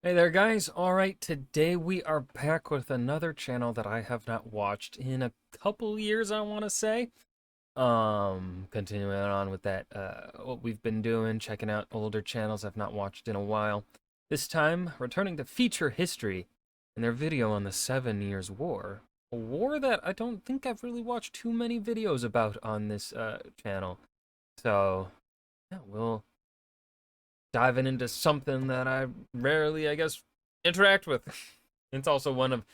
Hey there, guys. All right, today we are back with another channel that I have not watched in a couple years, I want to say. Continuing on with that, what we've been doing, checking out older channels I've not watched in a while. This time, returning to feature history and their video on the 7 Years' War. A war that I don't think I've really watched too many videos about on this channel. So, yeah, we'll diving into something that I rarely, I guess, interact with. It's also one of,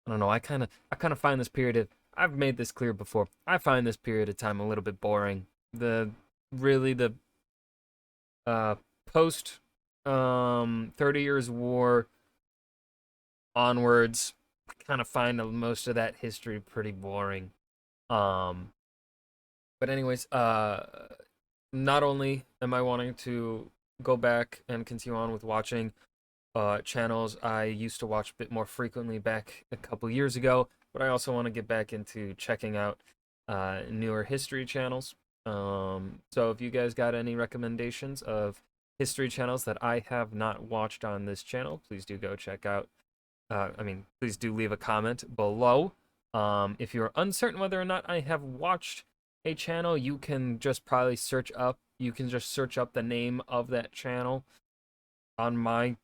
I don't know, I kind of find this period of, I've made this clear before. I find this period of time a little bit boring. The really the uh post 30 Years War onwards, I kind of find most of that history pretty boring. Um but anyways, not only am I wanting to go back and continue on with watching channels I used to watch a bit more frequently back a couple years ago, but I also want to get back into checking out newer history channels. So if you guys got any recommendations of history channels that I have not watched on this channel, please do go check out. Please do leave a comment below. If you're uncertain whether or not I have watched a channel, you can just probably search up. You can just search up the name of that channel on my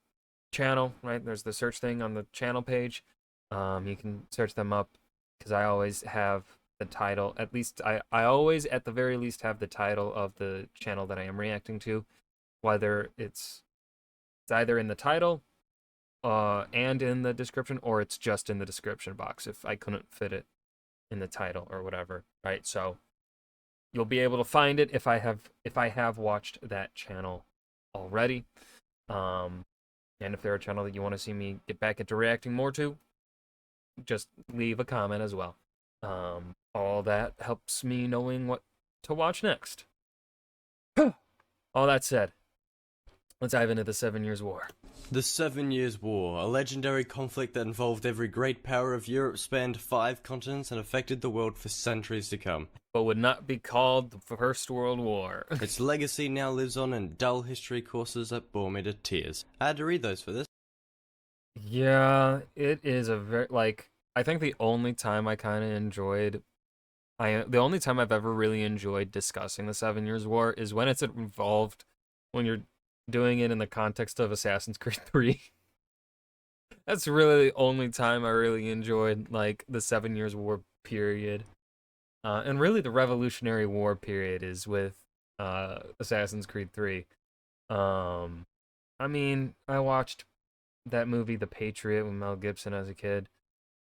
channel, right? There's the search thing on the channel page. You can search them up because I always have the title. At least I always, at the very least, have the title of the channel that I am reacting to, whether it's either in the title and in the description, or it's just in the description box if I couldn't fit it in the title or whatever, right? So you'll be able to find it if I have watched that channel already. And if they're a channel that you want to see me get back into reacting more to, just leave a comment as well. All that helps me knowing what to watch next. All that said, let's dive into the 7 Years' War. The 7 Years' War, a legendary conflict that involved every great power of Europe, spanned 5 continents, and affected the world for centuries to come. But would not be called the First World War. Its legacy now lives on in dull history courses that bore me to tears. I had to read those for this. Yeah, it is a very, I think the only time I kind of enjoyed, the only time I've ever really enjoyed discussing the 7 Years' War is when it's involved, when you're doing it in the context of Assassin's Creed 3. That's really the only time I really enjoyed, like, the 7 Years' War period. And really the Revolutionary War period is with Assassin's Creed 3. I watched that movie, The Patriot, with Mel Gibson as a kid.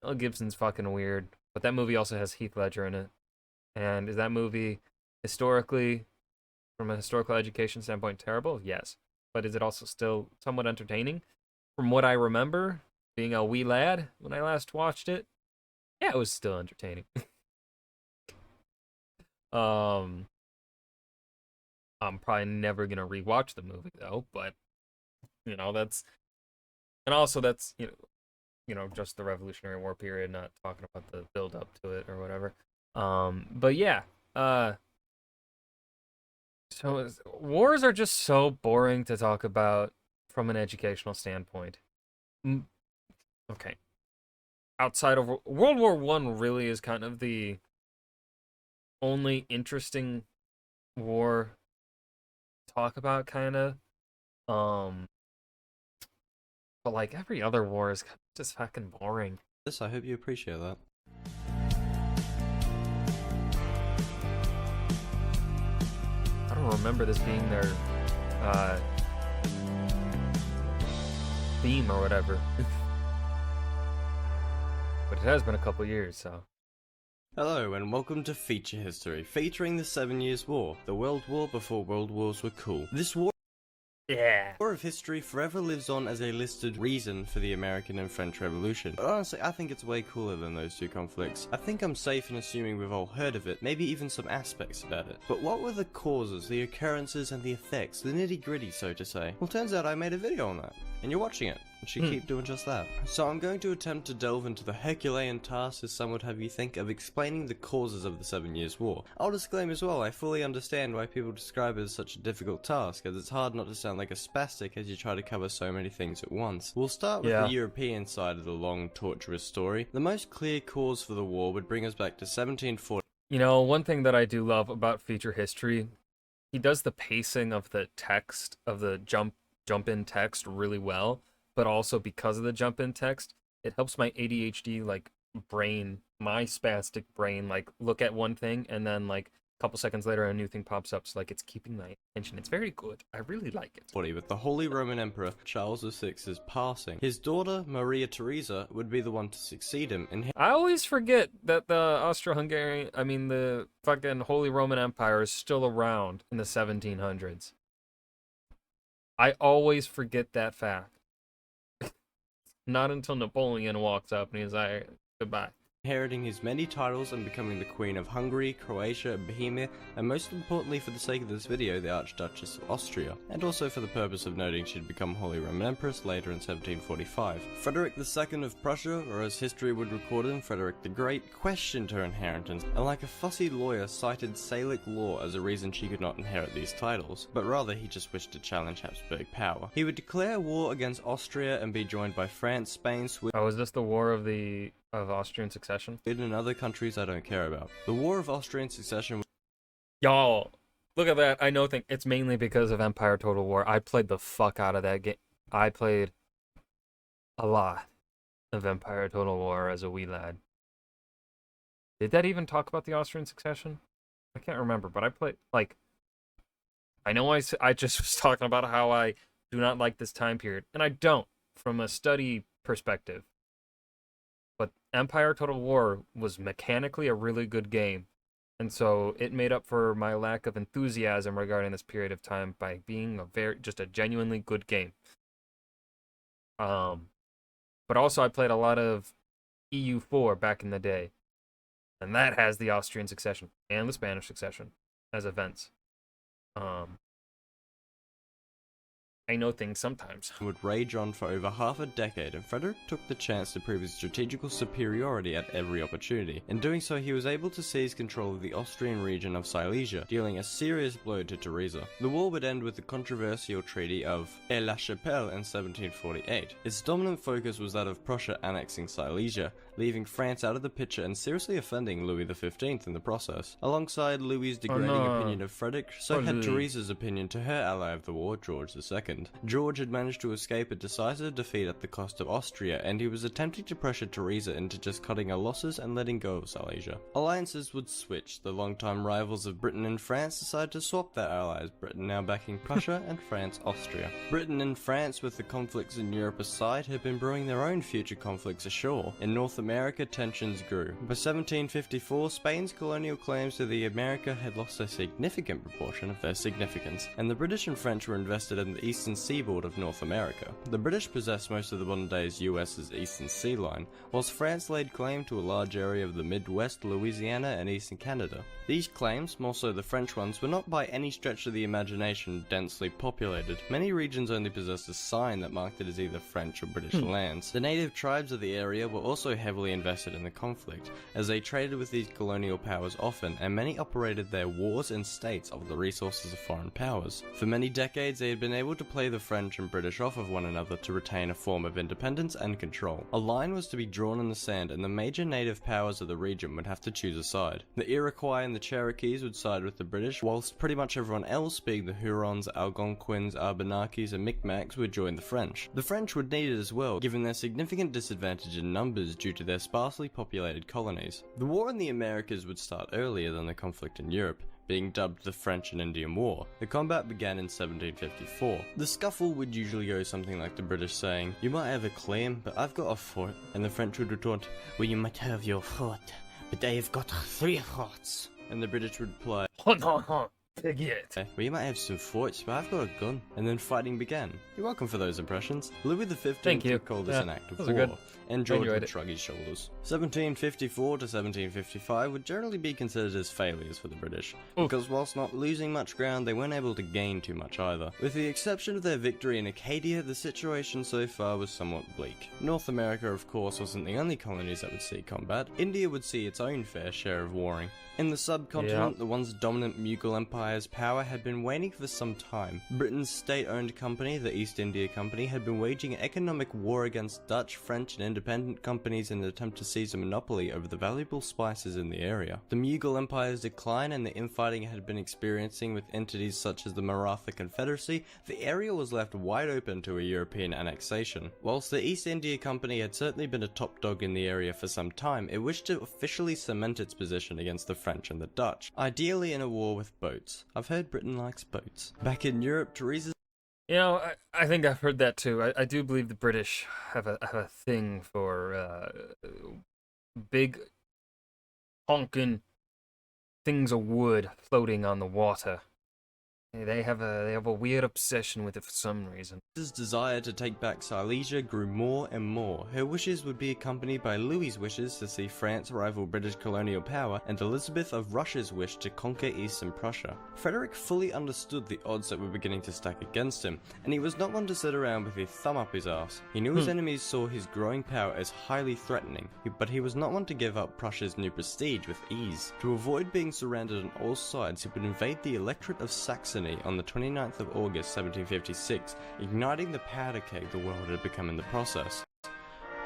Mel Gibson's fucking weird, but that movie also has Heath Ledger in it. And is that movie historically, from a historical education standpoint, terrible? Yes. But is it also still somewhat entertaining? From what I remember, being a wee lad when I last watched it, yeah, it was still entertaining. I'm probably never gonna rewatch the movie though, but that's, and also that's just the Revolutionary War period, not talking about the build up to it or whatever. But yeah, so wars are just so boring to talk about from an educational standpoint. Okay, outside of World War One, really is kind of the only interesting war to talk about, kind of. But like every other war is just fucking boring. I hope you appreciate that. I don't remember this being their theme or whatever. But it has been a couple years, so. Hello and welcome to Feature History, featuring the 7 Years' War, the World War before World Wars were cool. This war of history forever lives on as a listed reason for the American and French Revolution. But honestly, I think it's way cooler than those two conflicts. I think I'm safe in assuming we've all heard of it, maybe even some aspects about it. But what were the causes, the occurrences, and the effects, the nitty-gritty, so to say? Well, turns out I made a video on that. and you're watching it, and she keep doing just that. So I'm going to attempt to delve into the Herculean task, as some would have you think, of explaining the causes of the 7 Years' War. I'll disclaim as well, I fully understand why people describe it as such a difficult task, as it's hard not to sound like a spastic as you try to cover so many things at once. We'll start with the European side of the long, torturous story. The most clear cause for the war would bring us back to 1740. You know, one thing that I do love about Feature History, he does the pacing of the text, of the jump in text really well, but also because of the jump in text, it helps my ADHD like brain, my spastic brain, like look at one thing and then like a couple seconds later a new thing pops up. So like it's keeping my attention. It's very good. I really like it. With the Holy Roman Emperor Charles VI's passing, his daughter Maria Theresa would be the one to succeed him in. I always forget that the fucking Holy Roman Empire is still around in the 1700s. I always forget that fact. Not until Napoleon walks up and he's like, goodbye. Inheriting his many titles and becoming the Queen of Hungary, Croatia, Bohemia, and most importantly for the sake of this video, the Archduchess of Austria, and also for the purpose of noting she'd become Holy Roman Empress later in 1745. Frederick II of Prussia, or as history would record him, Frederick the Great, questioned her inheritance, and like a fussy lawyer cited Salic law as a reason she could not inherit these titles, but rather he just wished to challenge Habsburg power. He would declare war against Austria and be joined by France, Spain, Sweden. Oh, is this the war of Austrian succession? And other countries I don't care about. The War of Austrian Succession. Y'all, look at that. I know it's mainly because of Empire Total War. I played the fuck out of that game. I played a lot of Empire Total War as a wee lad. Did that even talk about the Austrian succession? I can't remember, but I played, like, I know I just was talking about how I do not like this time period, and I don't, from a study perspective. But Empire Total War was mechanically a really good game, and so it made up for my lack of enthusiasm regarding this period of time by being just a genuinely good game. But also I played a lot of EU4 back in the day, and that has the Austrian succession and the Spanish succession as events. I know things sometimes. Would rage on for over half a decade, and Frederick took the chance to prove his strategical superiority at every opportunity. In doing so, he was able to seize control of the Austrian region of Silesia, dealing a serious blow to Theresa. The war would end with the controversial Treaty of Aix-la-Chapelle in 1748. Its dominant focus was that of Prussia annexing Silesia, leaving France out of the picture and seriously offending Louis XV in the process. Alongside Louis's degrading opinion of Frederick, so had Theresa's opinion to her ally of the war, George II. George had managed to escape a decisive defeat at the cost of Austria, and he was attempting to pressure Theresa into just cutting her losses and letting go of Silesia. Alliances would switch. The longtime rivals of Britain and France decided to swap their allies, Britain now backing Prussia and France Austria. Britain and France, with the conflicts in Europe aside, had been brewing their own future conflicts ashore. In North America, tensions grew. By 1754, Spain's colonial claims to the America had lost a significant proportion of their significance, and the British and French were invested in the eastern seaboard of North America. The British possessed most of the modern day's US's eastern sea line, whilst France laid claim to a large area of the Midwest, Louisiana, and eastern Canada. These claims, more so the French ones, were not by any stretch of the imagination densely populated. Many regions only possessed a sign that marked it as either French or British lands. The native tribes of the area were also heavily invested in the conflict, as they traded with these colonial powers often, and many operated their wars in states of the resources of foreign powers. For many decades they had been able to play the French and British off of one another to retain a form of independence and control. A line was to be drawn in the sand, and the major native powers of the region would have to choose a side. The Iroquois and the Cherokees would side with the British, whilst pretty much everyone else, being the Hurons, Algonquins, Abenakis, and Micmacs, would join the French. The French would need it as well, given their significant disadvantage in numbers due to their sparsely populated colonies. The war in the Americas would start earlier than the conflict in Europe, being dubbed the French and Indian War. The combat began in 1754. The scuffle would usually go something like the British saying, "You might have a claim, but I've got a fort," and the French would retort, "Well, you might have your fort, but I've got 3 forts." And the British would reply, Forget. Well, you might have some fights, but I've got a gun. And then fighting began. You're welcome for those impressions. Louis XV Thank you. would call this an act of those are war, good. and George enjoyed would it. shrug his shoulders. 1754 to 1755 would generally be considered as failures for the British, because whilst not losing much ground, they weren't able to gain too much either. With the exception of their victory in Acadia, the situation so far was somewhat bleak. North America, of course, wasn't the only colonies that would see combat. India would see its own fair share of warring. In the subcontinent, the once dominant Mughal Empire's power had been waning for some time. Britain's state-owned company, the East India Company, had been waging an economic war against Dutch, French, and independent companies in an attempt to seize a monopoly over the valuable spices in the area. The Mughal Empire's decline and the infighting it had been experiencing with entities such as the Maratha Confederacy, the area was left wide open to a European annexation. Whilst the East India Company had certainly been a top dog in the area for some time, it wished to officially cement its position against the French and the Dutch, ideally in a war with boats. I've heard Britain likes boats. Back in Europe, Teresa's You know, I think I've heard that too. I do believe the British have a thing for big honking things of wood floating on the water. They have a weird obsession with it for some reason. desire to take back Silesia grew more and more. Her wishes would be accompanied by Louis's wishes to see France rival British colonial power, and Elizabeth of Russia's wish to conquer Eastern Prussia. Frederick fully understood the odds that were beginning to stack against him, and he was not one to sit around with his thumb up his arse. He knew his enemies saw his growing power as highly threatening, but he was not one to give up Prussia's new prestige with ease. To avoid being surrounded on all sides, he would invade the Electorate of Saxony on the 29th of August 1756, igniting the powder keg the world had become in the process.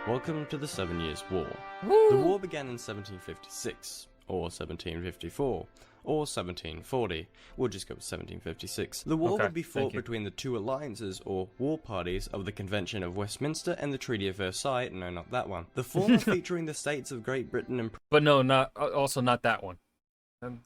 Welcome to the 7 Years' War. Woo! The war began in 1756, or 1754, or 1740. We'll just go with 1756. The war would be fought between the two alliances, or war parties, of the Convention of Westminster and the Treaty of Versailles. No, not that one. The former featuring the states of Great Britain and But no, also not that one.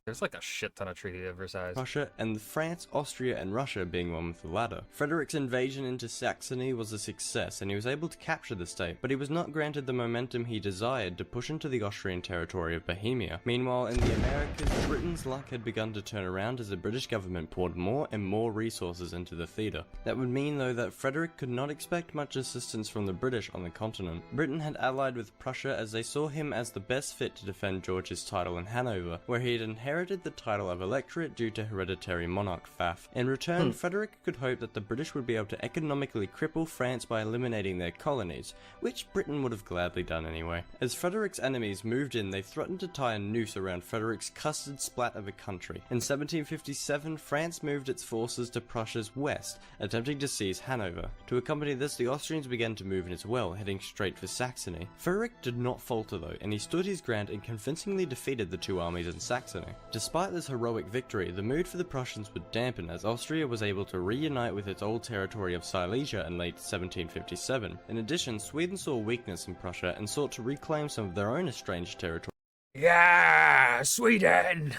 There's like a shit ton of Treaty of Versailles. Prussia, and France, Austria, and Russia being one with the latter. Frederick's invasion into Saxony was a success, and he was able to capture the state, but he was not granted the momentum he desired to push into the Austrian territory of Bohemia. Meanwhile, in the Americas, Britain's luck had begun to turn around as the British government poured more and more resources into the theatre. That would mean, though, that Frederick could not expect much assistance from the British on the continent. Britain had allied with Prussia as they saw him as the best fit to defend George's title in Hanover, where he had inherited the title of electorate due to hereditary monarch faff. In return, Frederick could hope that the British would be able to economically cripple France by eliminating their colonies, which Britain would have gladly done anyway. As Frederick's enemies moved in, they threatened to tie a noose around Frederick's custard splat of a country. In 1757, France moved its forces to Prussia's west, attempting to seize Hanover. To accompany this, the Austrians began to move in as well, heading straight for Saxony. Frederick did not falter though, and he stood his ground and convincingly defeated the two armies in Saxony. Despite this heroic victory, the mood for the Prussians would dampen as Austria was able to reunite with its old territory of Silesia in late 1757. In addition, Sweden saw weakness in Prussia and sought to reclaim some of their own estranged territory. Yeah, Sweden!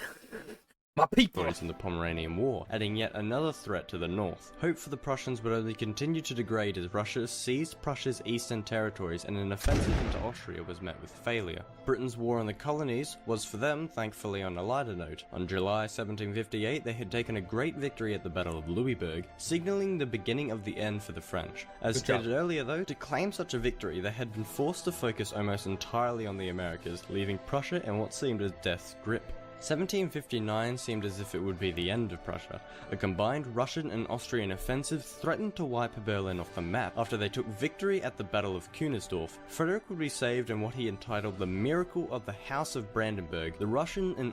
My people! In the Pomeranian War, adding yet another threat to the north. Hope for the Prussians would only continue to degrade as Russia seized Prussia's eastern territories, and an offensive into Austria was met with failure. Britain's war on the colonies was for them, thankfully, on a lighter note. On July 1758, they had taken a great victory at the Battle of Louisburg, signaling the beginning of the end for the French. As stated earlier though, to claim such a victory, they had been forced to focus almost entirely on the Americas, leaving Prussia in what seemed as death's grip. 1759 seemed as if it would be the end of Prussia. A combined Russian and Austrian offensive threatened to wipe Berlin off the map. After they took victory at the Battle of Kunersdorf, Frederick would be saved in what he entitled the Miracle of the House of Brandenburg. The Russian and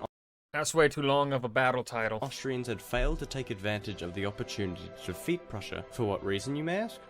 That's way too long of a battle title. Austrians had failed to take advantage of the opportunity to defeat Prussia. For what reason, you may ask?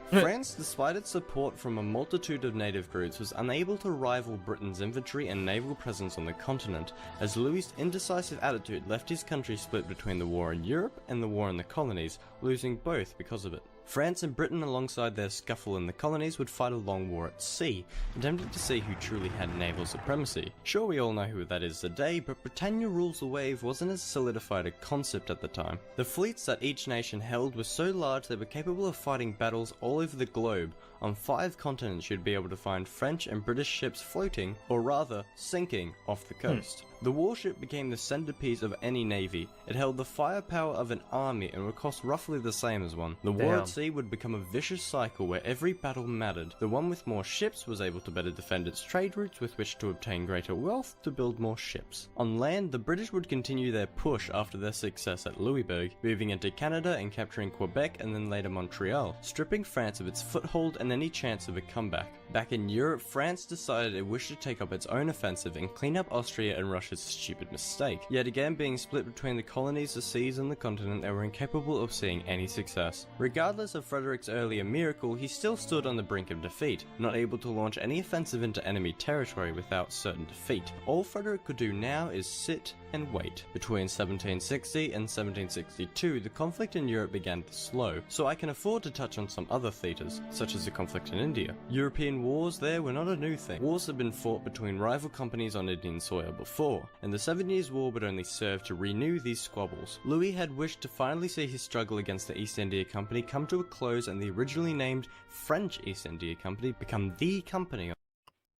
France, despite its support from a multitude of native groups, was unable to rival Britain's infantry and naval presence on the continent, as Louis's indecisive attitude left his country split between the war in Europe and the war in the colonies, losing both because of it. France and Britain, alongside their scuffle in the colonies, would fight a long war at sea, attempting to see who truly had naval supremacy. Sure, we all know who that is today, but Britannia rules the wave wasn't as solidified a concept at the time. The fleets that each nation held were so large they were capable of fighting battles all over the globe. On 5 continents you'd be able to find French and British ships floating, or rather, sinking, off the coast. The warship became the centerpiece of any navy. It held the firepower of an army and would cost roughly the same as one. The war at sea would become a vicious cycle where every battle mattered. The one with more ships was able to better defend its trade routes with which to obtain greater wealth to build more ships. On land, the British would continue their push after their success at Louisbourg, moving into Canada and capturing Quebec and then later Montreal, stripping France of its foothold and any chance of a comeback. Back in Europe, France decided it wished to take up its own offensive and clean up Austria and Russia's stupid mistake. Yet again, being split between the colonies, the seas and the continent, they were incapable of seeing any success. Regardless of Frederick's earlier miracle, he still stood on the brink of defeat, not able to launch any offensive into enemy territory without certain defeat. All Frederick could do now is sit and wait. Between 1760 and 1762, the conflict in Europe began to slow, so I can afford to touch on some other theatres, such as the conflict in India. European wars there were not a new thing. Wars had been fought between rival companies on Indian soil before, and the 7 Years' War would only serve to renew these squabbles. Louis had wished to finally see his struggle against the East India Company come to a close and the originally named French East India Company become the company.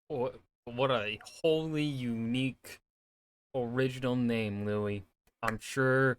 What a wholly unique original name, Louis. I'm sure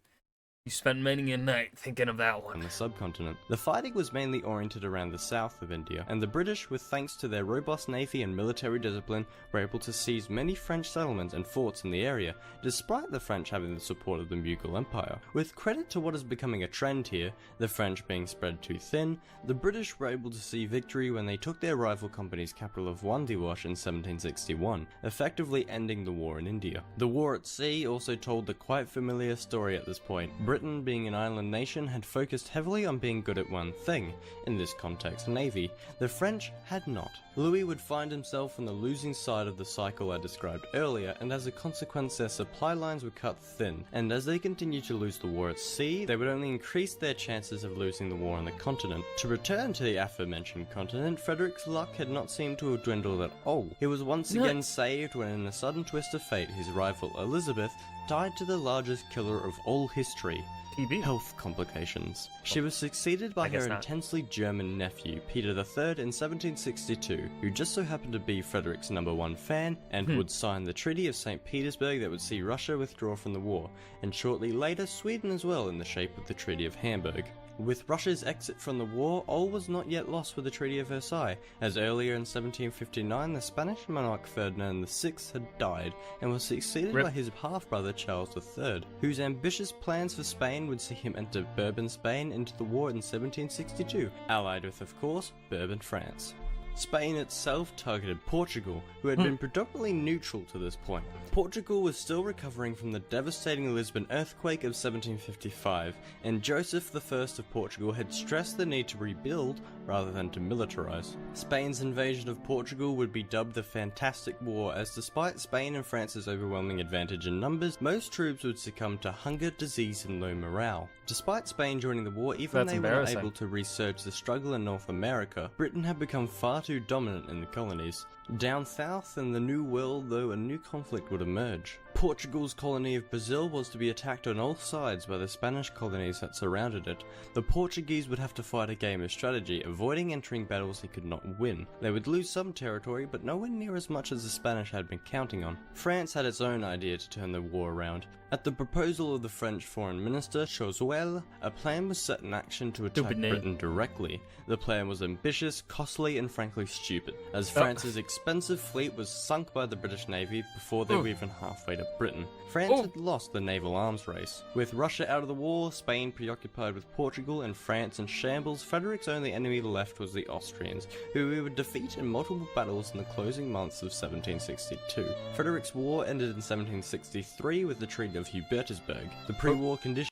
you spent many a night thinking of that one. On the subcontinent. The fighting was mainly oriented around the south of India, and the British, with thanks to their robust navy and military discipline, were able to seize many French settlements and forts in the area, despite the French having the support of the Mughal Empire. With credit to what is becoming a trend here, the French being spread too thin, the British were able to see victory when they took their rival company's capital of Wandiwash in 1761, effectively ending the war in India. The war at sea also told the quite familiar story at this point. Britain, being an island nation, had focused heavily on being good at one thing, in this context navy. The French had not. Louis would find himself on the losing side of the cycle I described earlier, and as a consequence their supply lines were cut thin, and as they continued to lose the war at sea, they would only increase their chances of losing the war on the continent. To return to the aforementioned continent, Frederick's luck had not seemed to have dwindled at all. He was once again saved when in a sudden twist of fate his rival Elizabeth died to the largest killer of all history. TB. Health complications. She was succeeded by her intensely German nephew, Peter III, in 1762, who just so happened to be Frederick's #1 fan, and would sign the Treaty of St. Petersburg that would see Russia withdraw from the war, and shortly later Sweden as well in the shape of the Treaty of Hamburg. With Russia's exit from the war, all was not yet lost with the Treaty of Versailles, as earlier in 1759 the Spanish monarch Ferdinand VI had died and was succeeded by his half-brother Charles III, whose ambitious plans for Spain would see him enter Bourbon Spain into the war in 1762, allied with, of course, Bourbon France. Spain itself targeted Portugal, who had been predominantly neutral to this point. Portugal was still recovering from the devastating Lisbon earthquake of 1755, and Joseph I of Portugal had stressed the need to rebuild rather than to militarize. Spain's invasion of Portugal would be dubbed the Fantastic War, as despite Spain and France's overwhelming advantage in numbers, most troops would succumb to hunger, disease, and low morale. Despite Spain joining the war, even they were not able to resurge the struggle in North America, Britain had become far too dominant in the colonies. Down south in the New World, though, a new conflict would emerge. Portugal's colony of Brazil was to be attacked on all sides by the Spanish colonies that surrounded it. The Portuguese would have to fight a game of strategy, avoiding entering battles they could not win. They would lose some territory, but nowhere near as much as the Spanish had been counting on. France had its own idea to turn the war around. At the proposal of the French Foreign Minister, Choiseul, a plan was set in action to attack Britain directly. The plan was ambitious, costly, and frankly stupid, as France's expensive fleet was sunk by the British Navy before they were even halfway to Britain. France had lost the naval arms race. With Russia out of the war, Spain preoccupied with Portugal, and France in shambles, Frederick's only enemy left was the Austrians, who he would defeat in multiple battles in the closing months of 1762. Frederick's war ended in 1763 with the Treaty of Hubertusburg. The pre-war condition.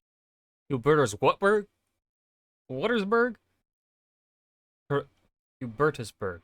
Hubertus Whatburg? Watersburg? Hubertusburg.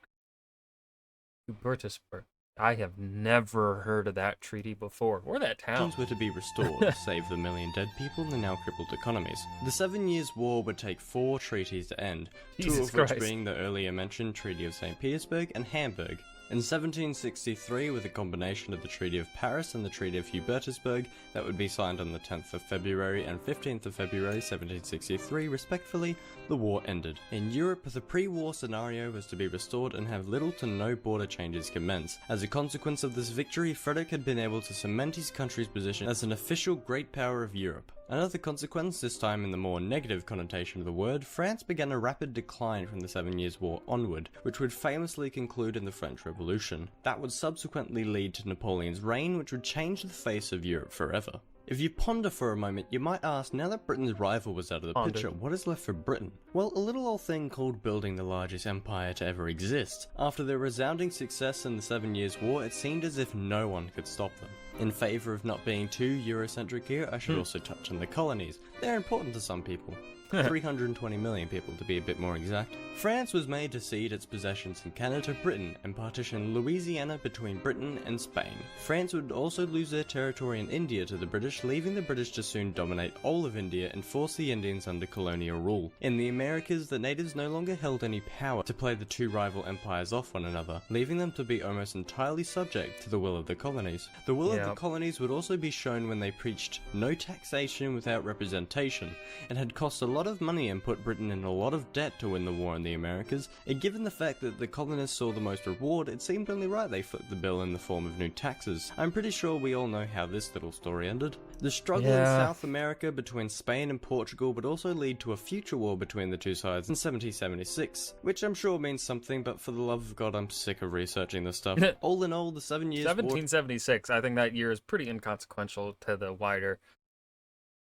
Hubertusburg. I have never heard of that treaty before, or that town. Were to be restored to save the million dead people in the now crippled economies. The 7 Years' War would take 4 treaties to end, two of which being the earlier mentioned Treaty of St. Petersburg and Hamburg. In 1763, with a combination of the Treaty of Paris and the Treaty of Hubertusburg that would be signed on the 10th of February and 15th of February 1763 respectively, the war ended. In Europe, the pre-war scenario was to be restored and have little to no border changes commence. As a consequence of this victory, Frederick had been able to cement his country's position as an official great power of Europe. Another consequence, this time in the more negative connotation of the word, France began a rapid decline from the 7 Years' War onward, which would famously conclude in the French Revolution. That would subsequently lead to Napoleon's reign, which would change the face of Europe forever. If you ponder for a moment, you might ask, now that Britain's rival was out of the picture, what is left for Britain? Well, a little old thing called building the largest empire to ever exist. After their resounding success in the 7 Years' War, it seemed as if no one could stop them. In favour of not being too Eurocentric here, I should also touch on the colonies. They're important to some people. 320 million people to be a bit more exact. France was made to cede its possessions in Canada to Britain and partition Louisiana between Britain and Spain. France would also lose their territory in India to the British, leaving the British to soon dominate all of India and force the Indians under colonial rule. In the Americas, the natives no longer held any power to play the two rival empires off one another, leaving them to be almost entirely subject to the will of the colonies. The will of the colonies would also be shown when they preached no taxation without representation, and had cost a lot of money and put Britain in a lot of debt to win the war in the Americas, and given the fact that the colonists saw the most reward, it seemed only right they flipped the bill in the form of new taxes. I'm pretty sure we all know how this little story ended. The struggle in South America between Spain and Portugal would also lead to a future war between the two sides in 1776, which I'm sure means something, but for the love of God, I'm sick of researching this stuff. All in all, the 7 Years' War... 1776, I think that year is pretty inconsequential to the wider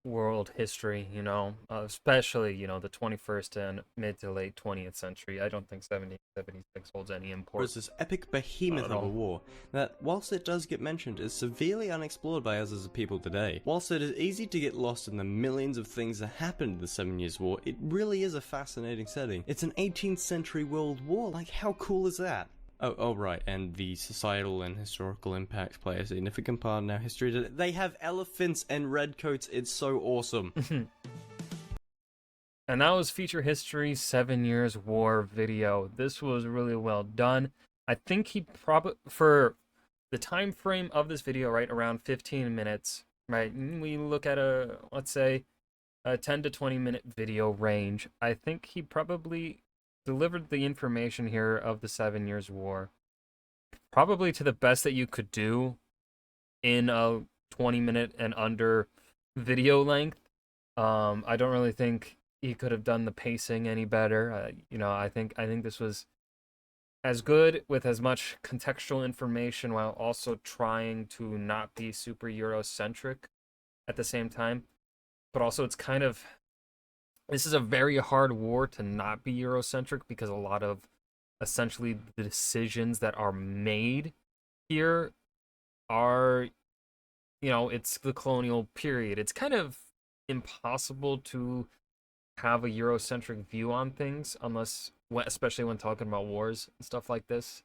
world history, you know, especially, you know, the 21st and mid to late 20th century. I don't think 1776 holds any importance. It's this epic behemoth of a war that, whilst it does get mentioned, is severely unexplored by us as a people today. Whilst it is easy to get lost in the millions of things that happened in the 7 Years' War, it really is a fascinating setting. It's an 18th century world war, like how cool is that? Oh, right, and the societal and historical impacts play a significant part in our history today. They have elephants and redcoats, it's so awesome. And that was Feature History 7 Years War video. This was really well done. I think he probably, for the time frame of this video, right, around 15 minutes, right, we look at a, let's say, a 10 to 20 minute video range. I think he probably delivered the information here of the 7 Years' War probably to the best that you could do in a 20-minute and under video length. I don't really think he could have done the pacing any better. You know, I think this was as good with as much contextual information while also trying to not be super Eurocentric at the same time. But also it's kind of, this is a very hard war to not be Eurocentric because a lot of essentially the decisions that are made here are, you know, it's the colonial period. It's kind of impossible to have a Eurocentric view on things unless, especially when talking about wars and stuff like this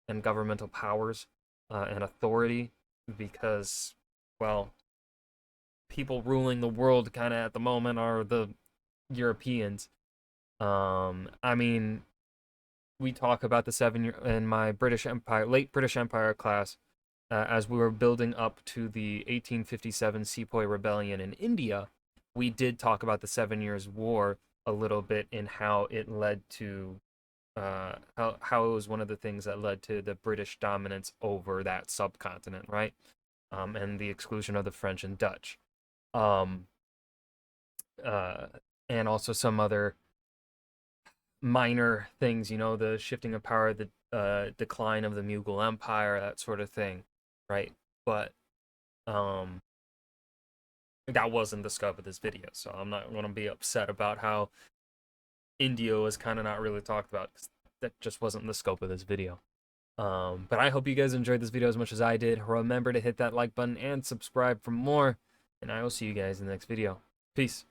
and governmental powers and authority, because, well, people ruling the world kind of at the moment are the Europeans. I mean, we talk about the 7 year in my British Empire, late British Empire class, as we were building up to the 1857 Sepoy Rebellion in India. We did talk about the 7 Years' War a little bit in how it led to, how it was one of the things that led to the British dominance over that subcontinent, right? And the exclusion of the French and Dutch. And also some other minor things, you know, the shifting of power, the decline of the Mughal Empire, that sort of thing, right? But that wasn't the scope of this video, so I'm not going to be upset about how India was kind of not really talked about, because that just wasn't the scope of this video. But I hope you guys enjoyed this video as much as I did. Remember to hit that like button and subscribe for more, and I will see you guys in the next video. Peace.